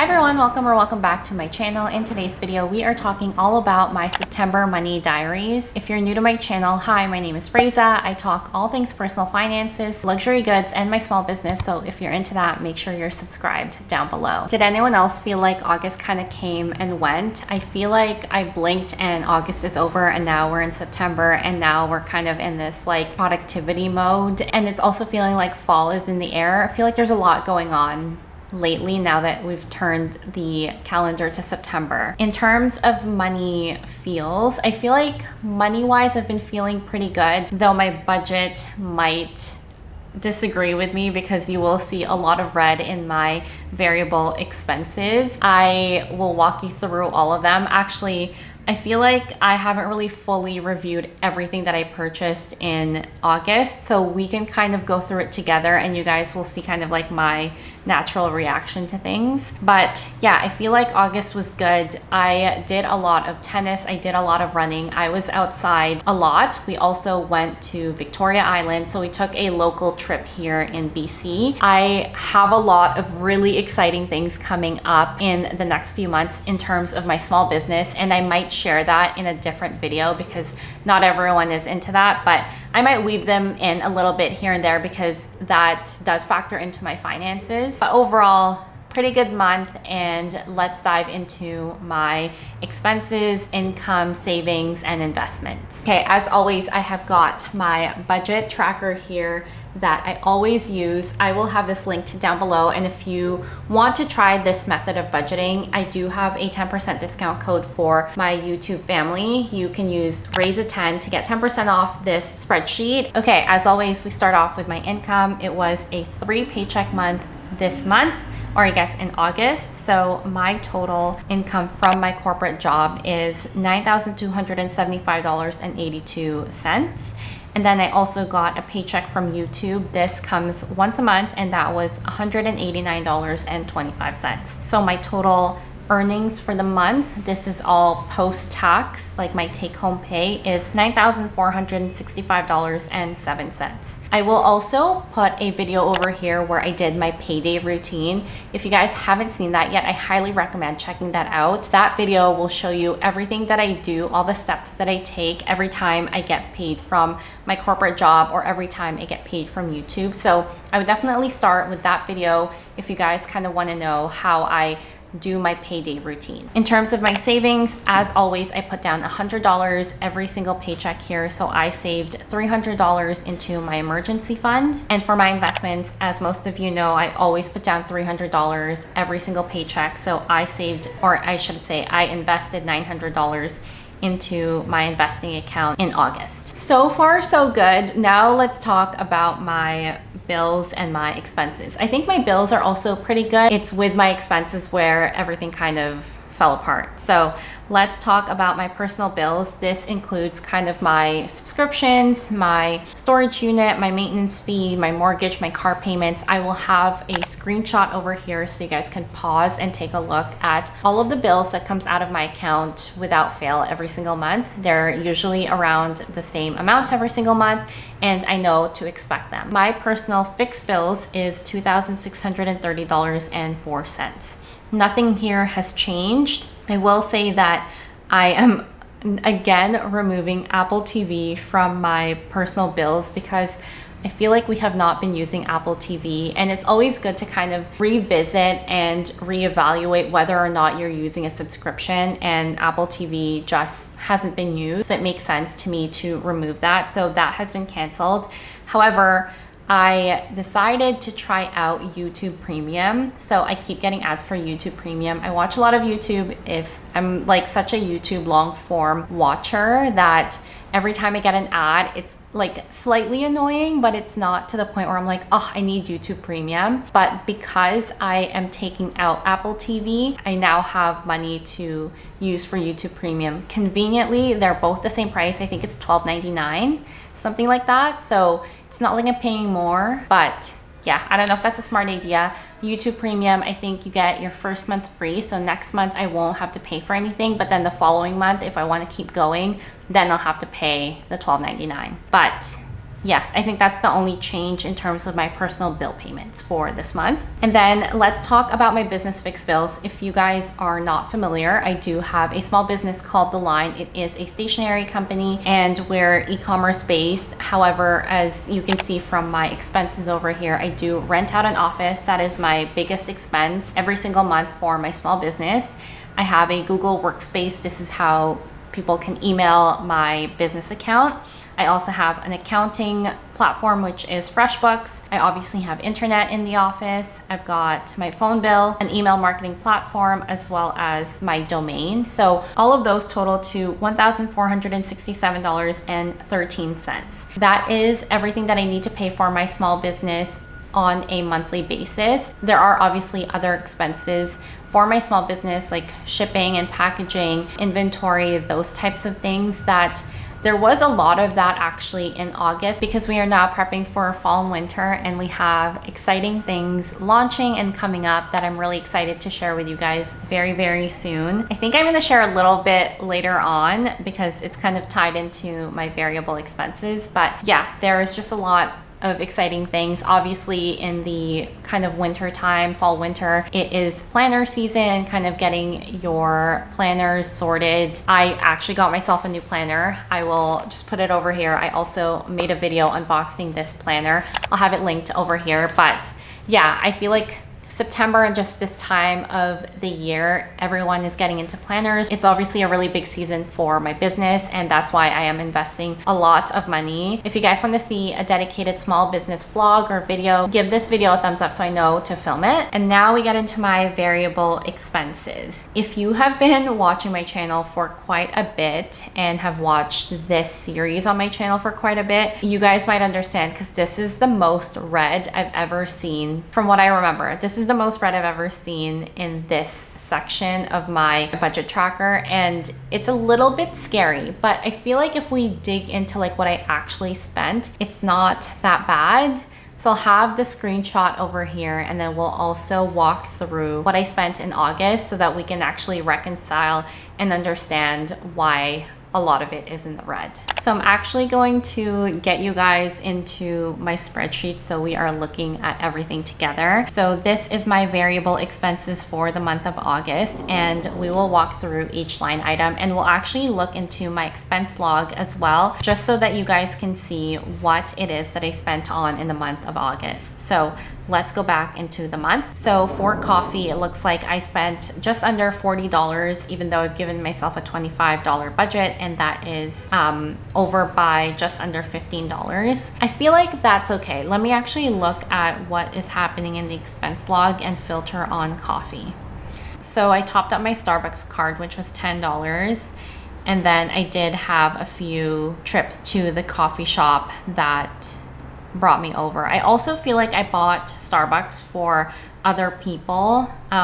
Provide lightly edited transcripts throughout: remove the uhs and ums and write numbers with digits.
everyone, welcome back to my channel. In today's video, we are talking all about my September money diaries. If you're new to my channel, hi, my name is Raisa. I talk all things personal finances, luxury goods, and my small business. So if you're into that, make sure you're subscribed down below. Did anyone else feel like August kind of came and went? I feel like I blinked and August is over and now we're in September and now we're kind of in this like productivity mode. And it's also feeling like fall is in the air. I feel like there's a lot going on lately now that we've turned the calendar to September. In terms of money feels, I feel like money-wise I've been feeling pretty good, though my budget might disagree with me because you will see a lot of red in my variable expenses. I will walk you through all of them. Actually, I feel like I haven't really fully reviewed everything that I purchased in August, so we can kind of go through it together and you guys will see kind of like my natural reaction to things. But yeah, I feel like August was good. I did a lot of tennis. I did a lot of running. I was outside a lot. We also went to Victoria Island, so we took a local trip here in BC. I have a lot of really exciting things coming up in the next few months in terms of my small business, and I might share that in a different video because not everyone is into that, but I might weave them in a little bit here and there because that does factor into my finances. But overall, pretty good month, and let's dive into my expenses, income, savings, and investments. Okay, as always, I have got my budget tracker here that I always use. I will have this linked down below, and if you want to try this method of budgeting, I do have a 10% discount code for my YouTube family. You can use Raisa10 to get 10% off this spreadsheet. Okay, as always, we start off with my income. It was a 3 paycheck month this month, or I guess in August. So my total income from my corporate job is $9,275.82. And then I also got a paycheck from YouTube. This comes once a month, and that was $189.25. So my total earnings for the month, this is all post-tax, like my take-home pay, is $9,465.07. I will also put a video over here where I did my payday routine. If you guys haven't seen that yet, I highly recommend checking that out. That video will show you everything that I do, all the steps that I take every time I get paid from my corporate job or every time I get paid from YouTube. So I would definitely start with that video if you guys kind of want to know how I do my payday routine. In terms of my savings, as always, I put down $100 every single paycheck here. So I saved $300 into my emergency fund. And for my investments, as most of you know, I always put down $300 every single paycheck. So I saved, or I should say, I invested $900 into my investing account in August. So far, so good. Now let's talk about my bills and my expenses. I think my bills are also pretty good. It's with my expenses where everything kind of fell apart. So let's talk about my personal bills. This includes kind of my subscriptions, my storage unit, my maintenance fee, my mortgage, my car payments. I will have a screenshot over here so you guys can pause and take a look at all of the bills that comes out of my account without fail every single month. They're usually around the same amount every single month, and I know to expect them. My personal fixed bills is $2,630.04. Nothing here has changed. I will say that I am again removing Apple TV from my personal bills because I feel like we have not been using Apple TV, and it's always good to kind of revisit and reevaluate whether or not you're using a subscription, and Apple TV just hasn't been used. So it makes sense to me to remove that. So that has been canceled. However, I decided to try out YouTube Premium. So I keep getting ads for YouTube Premium. I watch a lot of YouTube. If I'm like such a YouTube long form watcher that every time I get an ad, it's like slightly annoying, but it's not to the point where I'm like, oh, I need YouTube Premium. But because I am taking out Apple TV, I now have money to use for YouTube Premium. Conveniently, they're both the same price. I think it's $12.99, something like that. So it's not like I'm paying more, but yeah, I don't know if that's a smart idea. YouTube Premium, I think you get your first month free. So next month I won't have to pay for anything, but then the following month, if I want to keep going, then I'll have to pay the $12.99. But yeah, I think that's the only change in terms of my personal bill payments for this month. And then let's talk about my business fixed bills. If you guys are not familiar, I do have a small business called The Line. It is a stationery company and we're e-commerce based. However, as you can see from my expenses over here, I do rent out an office. That is my biggest expense every single month for my small business. I have a Google Workspace. This is how people can email my business account. I also have an accounting platform, which is FreshBooks. I obviously have internet in the office. I've got my phone bill, an email marketing platform, as well as my domain. So all of those total to $1,467.13. That is everything that I need to pay for my small business on a monthly basis. There are obviously other expenses for my small business, like shipping and packaging, inventory, those types of things that there was a lot of that actually in August because we are now prepping for fall and winter and we have exciting things launching and coming up that I'm really excited to share with you guys very, very soon. I think I'm going to share a little bit later on because it's kind of tied into my variable expenses. But yeah, there is just a lot of exciting things. Obviously in the kind of winter time, fall winter, it is planner season, kind of getting your planners sorted. I actually got myself a new planner. I will just put it over here. I also made a video unboxing this planner. I'll have it linked over here. But yeah, I feel like September and just this time of the year, everyone is getting into planners. It's obviously a really big season for my business and that's why I am investing a lot of money. If you guys want to see a dedicated small business vlog or video, give this video a thumbs up so I know to film it. And now we get into my variable expenses. If you have been watching my channel for quite a bit and have watched this series on my channel for quite a bit, you guys might understand because this is the most read I've ever seen from what I remember. This is the most read I've ever seen in this section of my budget tracker and it's a little bit scary, but I feel like if we dig into like what I actually spent, it's not that bad. So I'll have the screenshot over here and then we'll also walk through what I spent in August so that we can actually reconcile and understand why a lot of it is in the red. So I'm actually going to get you guys into my spreadsheet so we are looking at everything together. So this is my variable expenses for the month of August and we will walk through each line item and we'll actually look into my expense log as well, just so that you guys can see what it is that I spent on in the month of August. So let's go back into the month. So for coffee, it looks like I spent just under $40, even though I've given myself a $25 budget, and that is over by just under $15. I feel like that's okay. Let me actually look at what is happening in the expense log and filter on coffee. So I topped up my Starbucks card, which was $10. And then I did have a few trips to the coffee shop that brought me over. I also feel like I bought Starbucks for other people,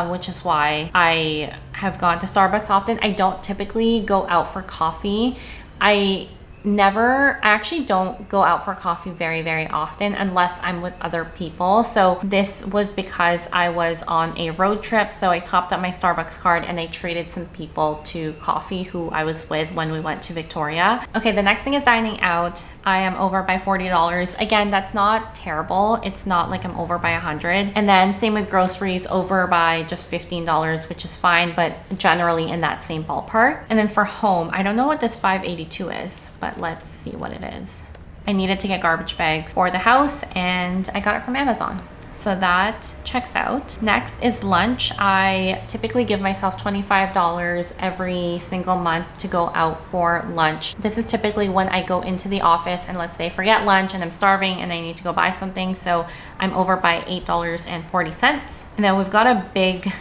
which is why I have gone to Starbucks often. I don't typically go out for coffee. I actually don't go out for coffee very, very often unless I'm with other people. So this was because I was on a road trip. So I topped up my Starbucks card and I treated some people to coffee who I was with when we went to Victoria. Okay, the next thing is dining out. I am over by $40. Again, that's not terrible. It's not like I'm over by 100. And then same with groceries, over by just $15, which is fine, but generally in that same ballpark. And then for home, I don't know what this 582 is, but let's see what it is. I needed to get garbage bags for the house and I got it from Amazon. So that checks out. Next is lunch. I typically give myself $25 every single month to go out for lunch. This is typically when I go into the office and let's say forget lunch and I'm starving and I need to go buy something. So I'm over by $8.40. And then we've got a big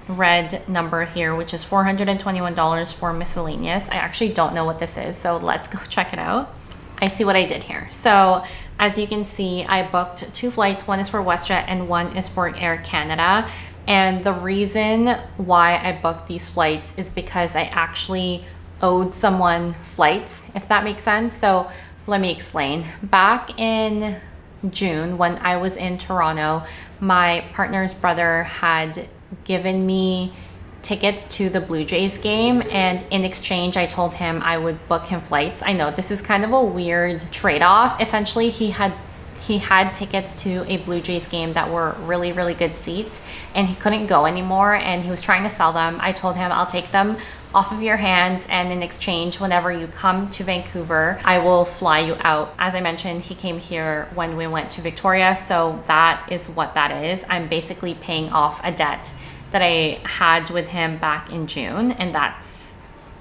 red number here, which is $421 for miscellaneous. I actually don't know what this is, so let's go check it out. I see what I did here. So as you can see, I booked 2 flights. One is for WestJet and one is for Air Canada. And the reason why I booked these flights is because I actually owed someone flights, if that makes sense. So let me explain. Back in June, when I was in Toronto, my partner's brother had given me tickets to the Blue Jays game, and in exchange I told him I would book him flights. I know this is kind of a weird trade-off. Essentially, he had tickets to a Blue Jays game that were really, really good seats, and he couldn't go anymore, and he was trying to sell them. I told him, I'll take them off of your hands, and in exchange, whenever you come to Vancouver, I will fly you out. As I mentioned, he came here when we went to Victoria, so that is what that is. I'm basically paying off a debt that I had with him back in June, and that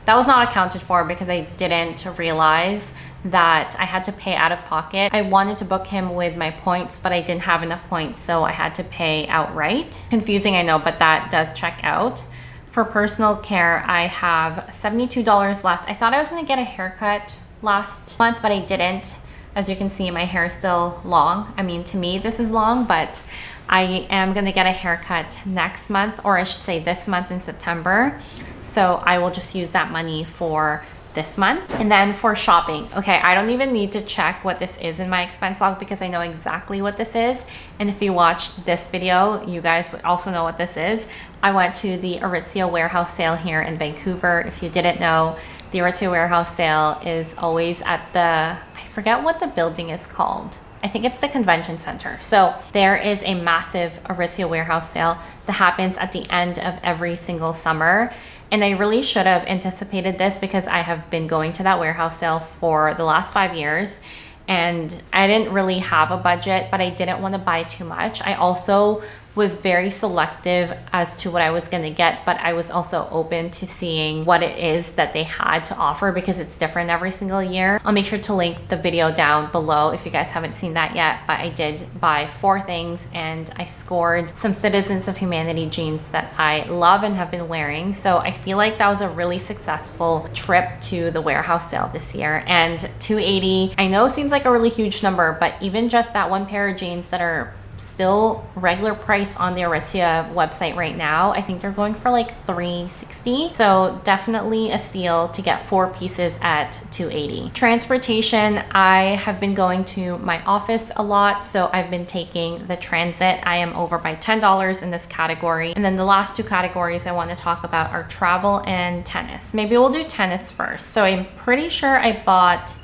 was not accounted for because I didn't realize that I had to pay out of pocket. I wanted to book him with my points, but I didn't have enough points, so I had to pay outright. Confusing, I know, but that does check out. For personal care, I have $72 left. I thought I was gonna get a haircut last month, but I didn't. As you can see, my hair is still long. I mean, to me, this is long, but I am gonna get a haircut next month, or I should say this month in September. So I will just use that money for this month. And then for shopping, okay, I don't even need to check what this is in my expense log because I know exactly what this is. And if you watched this video, you guys would also know what this is. I went to the Aritzia warehouse sale here in Vancouver. If you didn't know, the Aritzia warehouse sale is always at the, I forget what the building is called. I think it's the convention center. So there is a massive Aritzia warehouse sale that happens at the end of every single summer. And I really should have anticipated this because I have been going to that warehouse sale for the last 5 years, and I didn't really have a budget, but I didn't want to buy too much. I also was very selective as to what I was going to get, but I was also open to seeing what it is that they had to offer because it's different every single year. I'll make sure to link the video down below if you guys haven't seen that yet, but I did buy 4 things, and I scored some Citizens of Humanity jeans that I love and have been wearing. So I feel like that was a really successful trip to the warehouse sale this year. And $280, I know seems like a really huge number, but even just that one pair of jeans that are still regular price on the Aritzia website right now, I think they're going for like $360. So definitely a steal to get 4 pieces at $280. Transportation, I have been going to my office a lot, so I've been taking the transit. I am over by $10 in this category. And then the last 2 categories I want to talk about are travel and tennis. Maybe we'll do tennis first. So I'm pretty sure I bought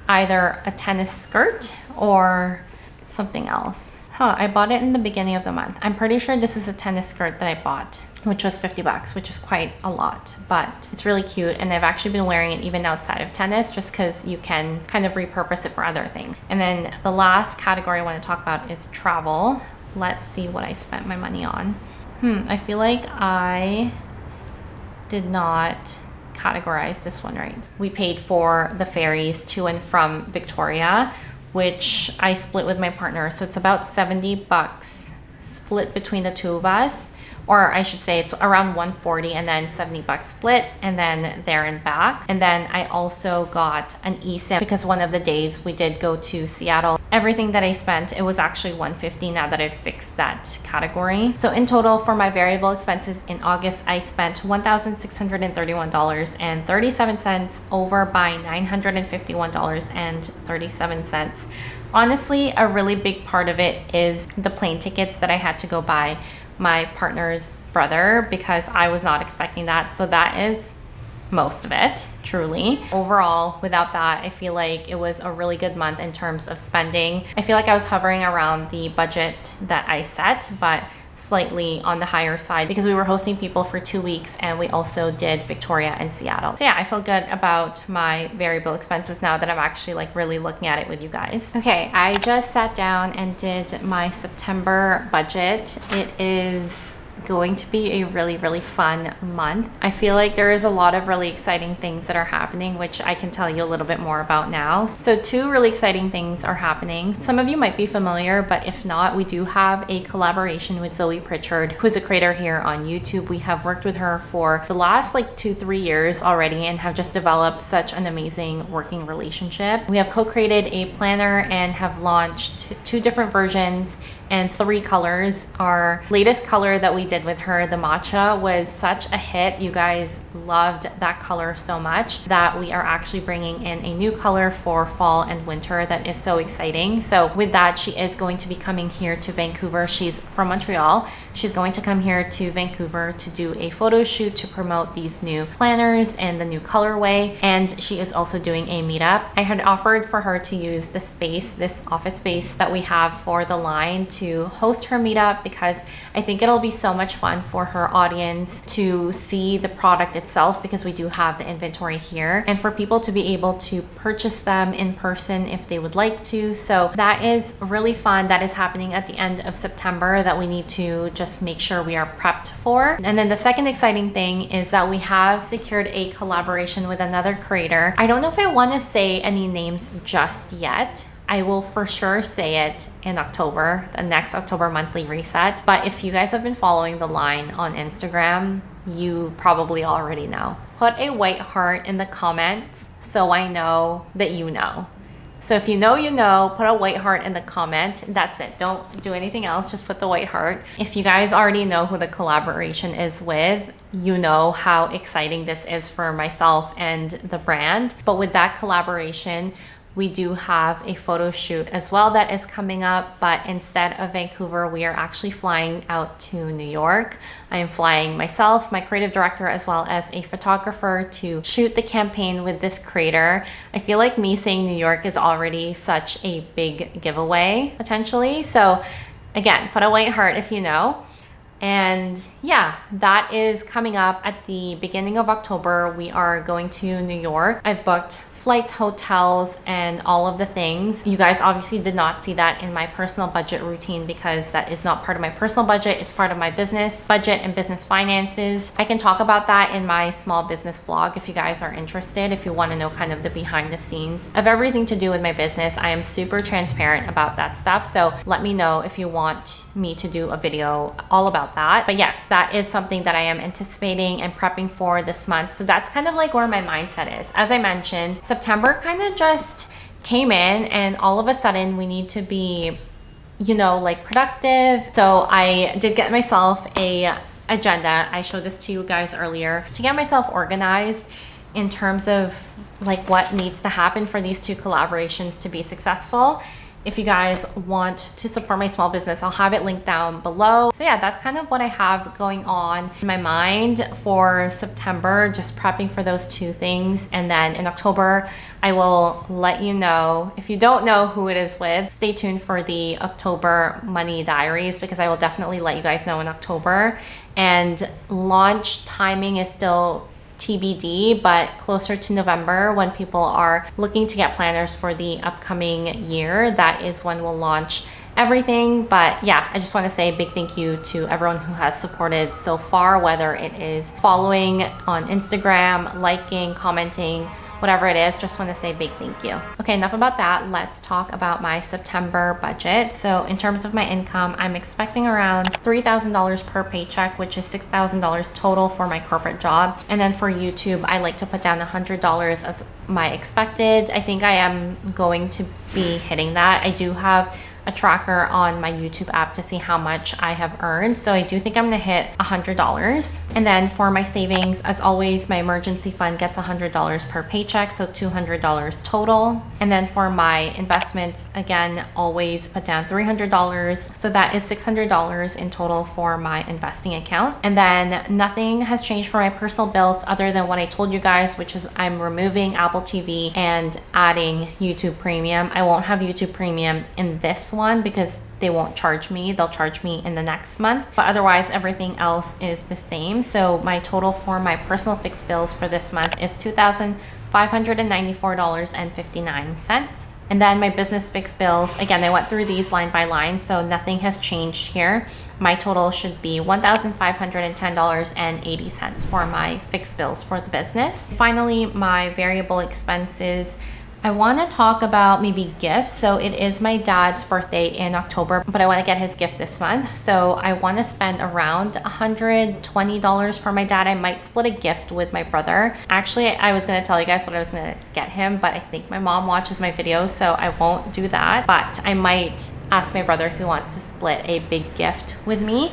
either a tennis skirt or something else. I bought it in the beginning of the month. I'm pretty sure this is a tennis skirt that I bought, which was $50, which is quite a lot, but it's really cute. And I've actually been wearing it even outside of tennis just because you can kind of repurpose it for other things. And then the last category I want to talk about is travel. Let's see what I spent my money on. I feel like I did not categorize this one right. We paid for the ferries to and from Victoria, which I split with my partner. So it's about $70 split between the 2 of us, or I should say it's around $140 and then $70 split, and then there and back. And then I also got an eSIM because one of the days we did go to Seattle. Everything that I spent, it was actually $150 now that I've fixed that category. So in total for my variable expenses in August, I spent $1,631.37 over by $951.37. Honestly, a really big part of it is the plane tickets that I had to go buy my partner's brother because I was not expecting that. So that is most of it, truly. Overall, without that, I feel like it was a really good month in terms of spending. I feel like I was hovering around the budget that I set, but slightly on the higher side because we were hosting people for 2 weeks and we also did Victoria and Seattle. So yeah, I feel good about my variable expenses now that I'm actually like really looking at it with you guys. Okay, I just sat down and did my September budget. It is going to be a really, really fun month. I feel like there is a lot of really exciting things that are happening, which I can tell you a little bit more about now. So 2 really exciting things are happening. Some of you might be familiar, but if not, we do have a collaboration with Zoe Pritchard, who is a creator here on YouTube. We have worked with her for the last like 2-3 years already and have just developed such an amazing working relationship. We have co-created a planner and have launched 2 different versions and 3 colors. Our latest color that we did with her, the matcha, was such a hit. You guys loved that color so much that we are actually bringing in a new color for fall and winter that is so exciting. So with that, she is going to be coming here to Vancouver. She's from Montreal, She's going to come here to Vancouver to do a photo shoot to promote these new planners and the new colorway. And she is also doing a meetup. I had offered for her to use the space, this office space that we have for the line, to host her meetup, because I think it'll be so much fun for her audience to see the product itself, because we do have the inventory here, and for people to be able to purchase them in person if they would like to. So that is really fun. That is happening at the end of September that we need to just make sure we are prepped for. And then the second exciting thing is that we have secured a collaboration with another creator. I don't know if I want to say any names just yet. I will for sure say it in October, the next October monthly reset. But if you guys have been following the line on Instagram, you probably already know. Put a white heart in the comments so I know that you know. So if you know, you know, put a white heart in the comment. That's it. Don't do anything else. Just put the white heart. If you guys already know who the collaboration is with, you know how exciting this is for myself and the brand. But with that collaboration, we do have a photo shoot as well that is coming up, but instead of Vancouver, we are actually flying out to New York. I am flying myself, my creative director, as well as a photographer to shoot the campaign with this creator. I feel like me saying New York is already such a big giveaway, potentially. So again, put a white heart if you know. And yeah, that is coming up at the beginning of October. We are going to New York. I've booked flights, hotels, and all of the things. You guys obviously did not see that in my personal budget routine, because that is not part of my personal budget. It's part of my business budget and business finances. I can talk about that in my small business vlog if you guys are interested, if you want to know kind of the behind the scenes of everything to do with my business. I am super transparent about that stuff. So let me know if you want me to do a video all about that. But yes, that is something that I am anticipating and prepping for this month. So that's kind of like where my mindset is. As I mentioned, September kind of just came in, and all of a sudden we need to be, you know, like productive. So I did get myself a agenda. I showed this to you guys earlier to get myself organized in terms of like what needs to happen for these two collaborations to be successful. If you guys want to support my small business, I'll have it linked down below. So yeah, that's kind of what I have going on in my mind for September, just prepping for those two things. And then in October, I will let you know. If you don't know who it is with, stay tuned for the October Money Diaries, because I will definitely let you guys know in October. And launch timing is still TBD, but closer to November, when people are looking to get planners for the upcoming year, that is when we'll launch everything. But yeah, I just want to say a big thank you to everyone who has supported so far, whether it is following on Instagram, liking, commenting, whatever it is. Just want to say a big thank you. Okay, enough about that. Let's talk about my September budget. So in terms of my income, I'm expecting around $3,000 per paycheck, which is $6,000 total for my corporate job. And then for YouTube, I like to put down $100 as my expected. I think I am going to be hitting that. I do have a tracker on my YouTube app to see how much I have earned. So I do think I'm gonna hit $100. And then for my savings, as always, my emergency fund gets $100 per paycheck, so $200 total. And then for my investments, again, always put down $300. So that is $600 in total for my investing account. And then nothing has changed for my personal bills other than what I told you guys, which is I'm removing Apple TV and adding YouTube Premium. I won't have YouTube Premium in this one because they won't charge me. They'll charge me in the next month, but otherwise everything else is the same. So my total for my personal fixed bills for this month is $2,594.59. And then my business fixed bills, again, I went through these line by line, so nothing has changed here. My total should be $1,510.80 for my fixed bills for the business. Finally, my variable expenses. I want to talk about maybe gifts. So it is my dad's birthday in October, but I want to get his gift this month. So I want to spend around $120 for my dad. I might split a gift with my brother. Actually, I was going to tell you guys what I was going to get him, but I think my mom watches my videos, so I won't do that. But I might ask my brother if he wants to split a big gift with me.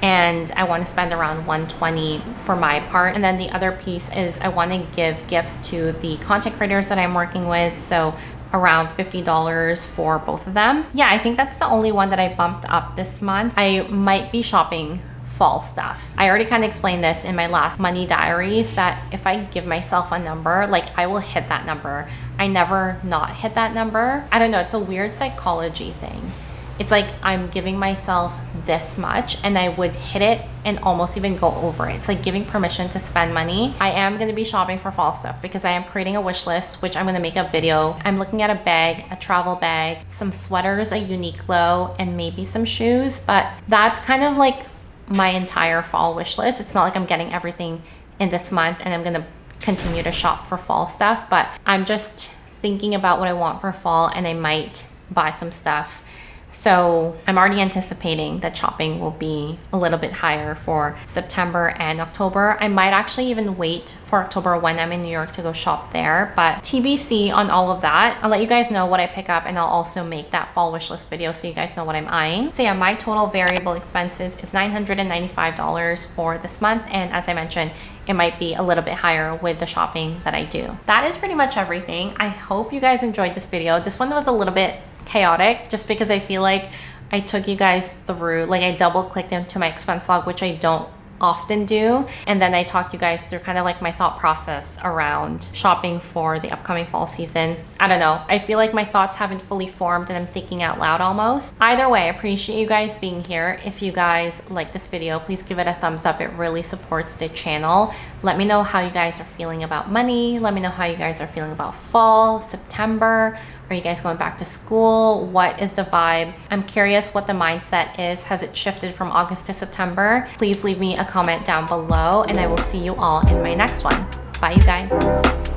And I want to spend around $120 for my part. And then the other piece is I want to give gifts to the content creators that I'm working with. So around $50 for both of them. Yeah, I think that's the only one that I bumped up this month. I might be shopping fall stuff. I already kind of explained this in my last money diaries that if I give myself a number, like I will hit that number. I never not hit that number. I don't know, it's a weird psychology thing. It's like I'm giving myself this much and I would hit it and almost even go over it. It's like giving permission to spend money. I am going to be shopping for fall stuff because I am creating a wish list, which I'm going to make a video. I'm looking at a bag, a travel bag, some sweaters, a Uniqlo, and maybe some shoes. But that's kind of like my entire fall wish list. It's not like I'm getting everything in this month and I'm going to continue to shop for fall stuff, but I'm just thinking about what I want for fall and I might buy some stuff. So I'm already anticipating that shopping will be a little bit higher for September and October. I might actually even wait for October when I'm in New York to go shop there, but TBC on all of that. I'll let you guys know what I pick up and I'll also make that fall wish list video so you guys know what I'm eyeing. So yeah, my total variable expenses is $995 for this month, and as I mentioned, it might be a little bit higher with the shopping that I do. That is pretty much everything. I hope you guys enjoyed this video. This one was a little bit chaotic just because I feel like I took you guys through, like I double clicked into my expense log, which I don't often do, and then I talked you guys through kind of like my thought process around shopping for the upcoming fall season. I don't know, I feel like my thoughts haven't fully formed and I'm thinking out loud almost. Either way, I appreciate you guys being here. If you guys like this video, please give it a thumbs up. It really supports the channel. Let me know how you guys are feeling about money. Let me know how you guys are feeling about fall, September. Are you guys going back to school? What is the vibe? I'm curious what the mindset is. Has it shifted from August to September? Please leave me a comment down below and I will see you all in my next one. Bye, you guys.